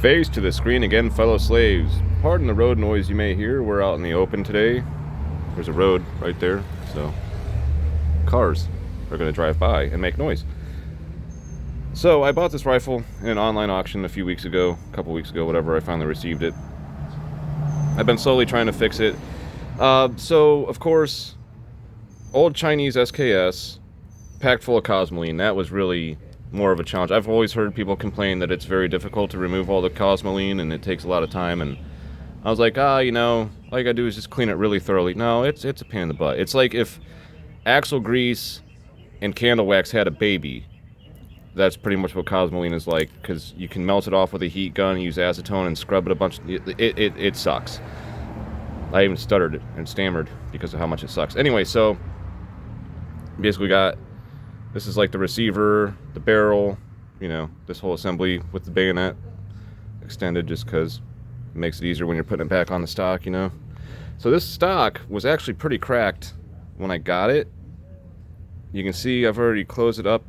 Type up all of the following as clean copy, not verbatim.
Face to the screen again, fellow slaves. Pardon the road noise you may hear. We're out in the open today. There's a road right there, so cars are going to drive by and make noise. So I bought this rifle in an online auction a couple weeks ago, whatever. I finally received it. I've been slowly trying to fix it. So, of course, old Chinese SKS, packed full of cosmoline. That was really more of a challenge. I've always heard people complain that it's very difficult to remove all the cosmoline and it takes a lot of time, and I was like, all you gotta do is just clean it really thoroughly. No, it's a pain in the butt. It's like if axle grease and candle wax had a baby. That's pretty much what cosmoline is like, because you can melt it off with a heat gun, use acetone, and scrub it a bunch. It sucks. I even stuttered and stammered because of how much it sucks. Anyway, so basically this is like the receiver, the barrel, this whole assembly with the bayonet extended just because it makes it easier when you're putting it back on the stock, So this stock was actually pretty cracked when I got it. You can see I've already closed it up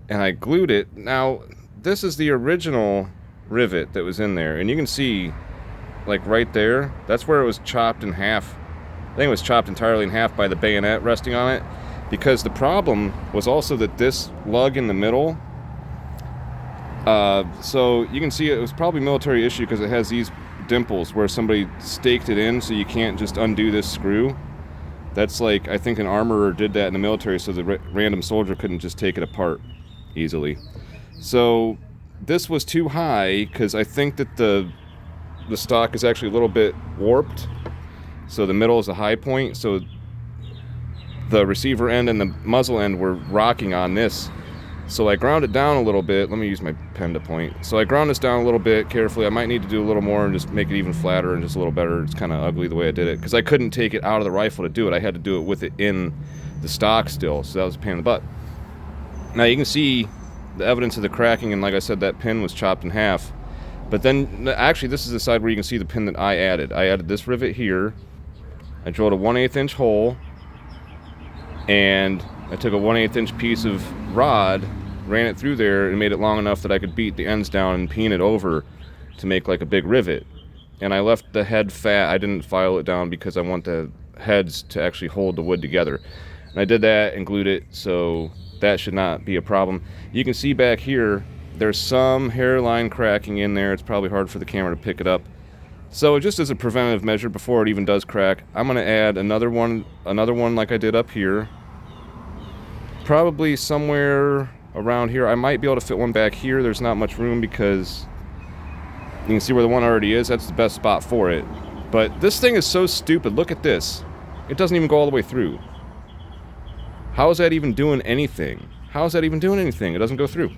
and I glued it. Now, this is the original rivet that was in there, and you can see, like right there, that's where it was chopped in half. I think it was chopped entirely in half by the bayonet resting on it, because the problem was also that this lug in the middle, so you can see it was probably military issue because it has these dimples where somebody staked it in, so you can't just undo this screw. That's like, I think an armorer did that in the military so the random soldier couldn't just take it apart easily. So this was too high because I think that the stock is actually a little bit warped. So the middle is a high point, so the receiver end and the muzzle end were rocking on this. So I ground it down a little bit. Let me use my pen to point. So I ground this down a little bit carefully. I might need to do a little more and just make it even flatter and just a little better. It's kind of ugly the way I did it because I couldn't take it out of the rifle to do it. I had to do it with it in the stock still, so that was a pain in the butt. Now you can see the evidence of the cracking, and like I said, that pin was chopped in half. But then, actually, this is the side where you can see the pin that I added. I added this rivet here. I drilled a 1/8 inch hole, and I took a 1/8 inch piece of rod, ran it through there, and made it long enough that I could beat the ends down and peen it over to make like a big rivet. And I left the head fat. I didn't file it down because I want the heads to actually hold the wood together. And I did that and glued it, so that should not be a problem. You can see back here, there's some hairline cracking in there. It's probably hard for the camera to pick it up. So just as a preventative measure, before it even does crack, I'm going to add another one like I did up here. Probably somewhere around here. I might be able to fit one back here. There's not much room because you can see where the one already is. That's the best spot for it. But this thing is so stupid. Look at this. It doesn't even go all the way through. How is that even doing anything? How is that even doing anything? It doesn't go through.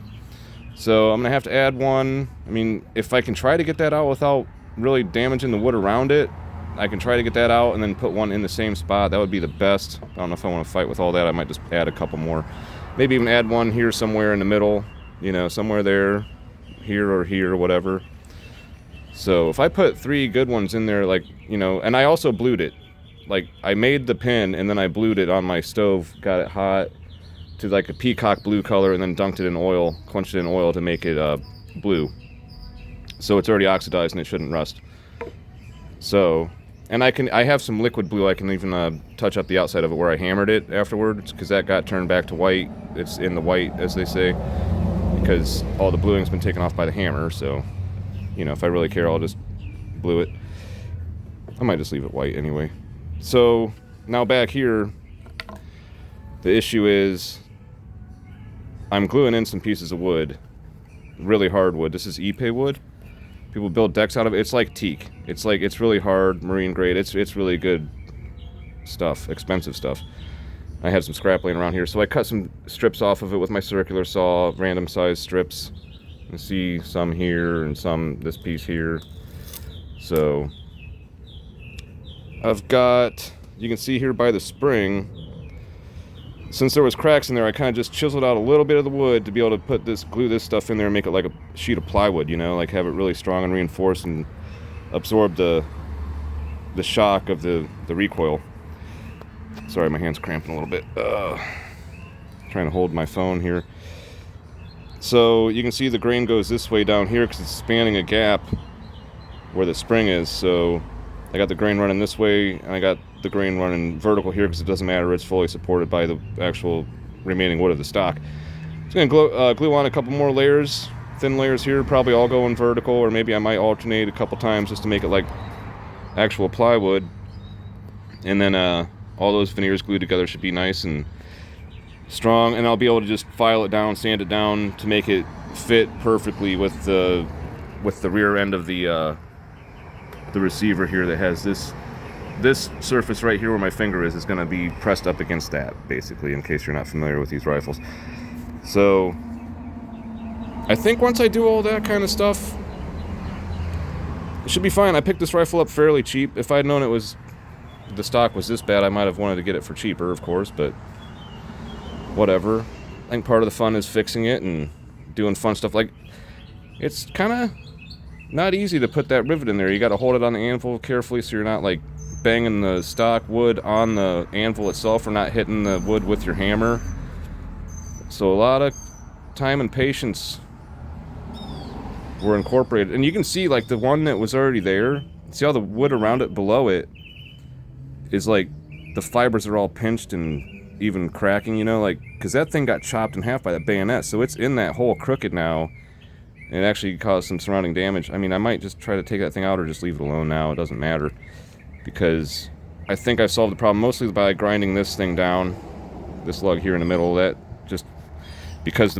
So I'm going to have to add one. I mean, if I can try to get that out without really damaging the wood around it, I can try to get that out and then put one in the same spot. That would be the best. I don't know if I want to fight with all that. I might just add a couple more. Maybe even add one here somewhere in the middle. Somewhere there. Here or here, whatever. So if I put 3 good ones in there, and I also blued it. Like, I made the pin and then I blued it on my stove, got it hot to like a peacock blue color, and then dunked it in oil, quenched it in oil to make it blue. So it's already oxidized and it shouldn't rust. So, and I have some liquid blue. I can even touch up the outside of it where I hammered it afterwards, because that got turned back to white. It's in the white, as they say, because all the bluing's been taken off by the hammer. So, if I really care, I'll just blue it. I might just leave it white anyway. So now back here, the issue is I'm gluing in some pieces of wood, really hard wood. This is Ipe wood. People build decks out of it. It's like teak. It's really hard, marine grade. It's really good stuff, expensive stuff. I had some scrap laying around here, so I cut some strips off of it with my circular saw, random size strips. You can see some here and some this piece here. So I've got, you can see here by the spring, since there was cracks in there, I kind of just chiseled out a little bit of the wood to be able to glue this stuff in there and make it like a sheet of plywood, like have it really strong and reinforced and absorb the shock of the recoil. Sorry, my hand's cramping a little bit. Trying to hold my phone here. So you can see the grain goes this way down here because it's spanning a gap where the spring is. So I got the grain running this way, and I got the grain running vertical here because it doesn't matter, it's fully supported by the actual remaining wood of the stock. Just gonna glue on a couple more layers, thin layers here, probably all going vertical, or maybe I might alternate a couple times just to make it like actual plywood. And then all those veneers glued together should be nice and strong, and I'll be able to just file it down, sand it down to make it fit perfectly with the rear end of the receiver here that has this surface right here where my finger is going to be pressed up against that, basically, in case you're not familiar with these rifles. So I think once I do all that kind of stuff, it should be fine. I picked this rifle up fairly cheap. If I'd known the stock was this bad, I might have wanted to get it for cheaper, of course, but whatever. I think part of the fun is fixing it and doing fun stuff. Like, it's kind of not easy to put that rivet in there. You got to hold it on the anvil carefully so you're not like banging the stock wood on the anvil itself or not hitting the wood with your hammer. So a lot of time and patience were incorporated. And you can see, like, the one that was already there, see how the wood around it below it is like the fibers are all pinched and even cracking, you know, like, because that thing got chopped in half by that bayonet, so it's in that hole crooked now, and it actually caused some surrounding damage. I mean, I might just try to take that thing out or just leave it alone now. It doesn't matter, because I think I solved the problem mostly by grinding this thing down, this lug here in the middle. That just because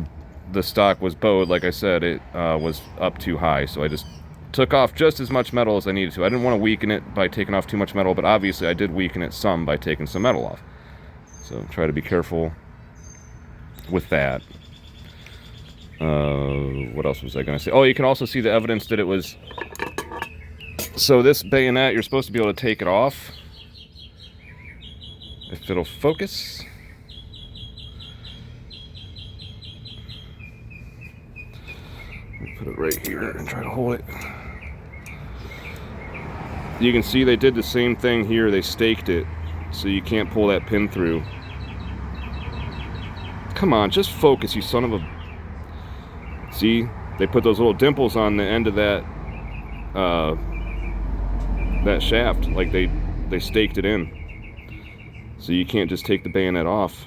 the stock was bowed, like I said, it was up too high, so I just took off just as much metal as I needed to. I didn't want to weaken it by taking off too much metal, but obviously I did weaken it some by taking some metal off. So try to be careful with that. What else was I going to say? Oh, you can also see the evidence that it was... So this bayonet, you're supposed to be able to take it off. If it'll focus. Let me put it right here and try to hold it. You can see they did the same thing here. They staked it, so you can't pull that pin through. Come on, just focus, you son of a... See? They put those little dimples on the end of that that shaft, like they staked it in. So you can't just take the bayonet off.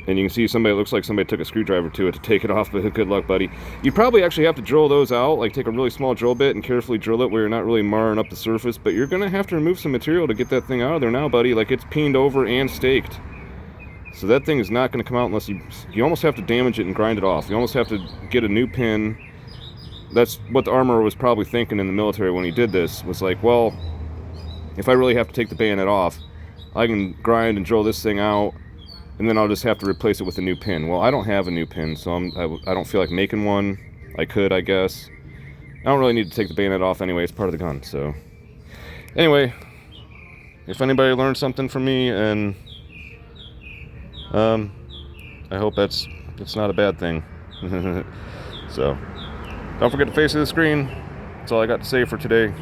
And you can see somebody, it looks like somebody took a screwdriver to it to take it off, but good luck, buddy. You probably actually have to drill those out, like take a really small drill bit and carefully drill it where you're not really marring up the surface, but you're gonna have to remove some material to get that thing out of there now, buddy. Like, it's peened over and staked. So that thing is not gonna come out unless you almost have to damage it and grind it off. You almost have to get a new pin. That's what the armorer was probably thinking in the military when he did this, was like, well, if I really have to take the bayonet off, I can grind and drill this thing out, and then I'll just have to replace it with a new pin. Well, I don't have a new pin, so I don't feel like making one. I could, I guess. I don't really need to take the bayonet off anyway. It's part of the gun, so. Anyway, if anybody learned something from me, and I hope it's not a bad thing. So, don't forget to face the screen. That's all I got to say for today.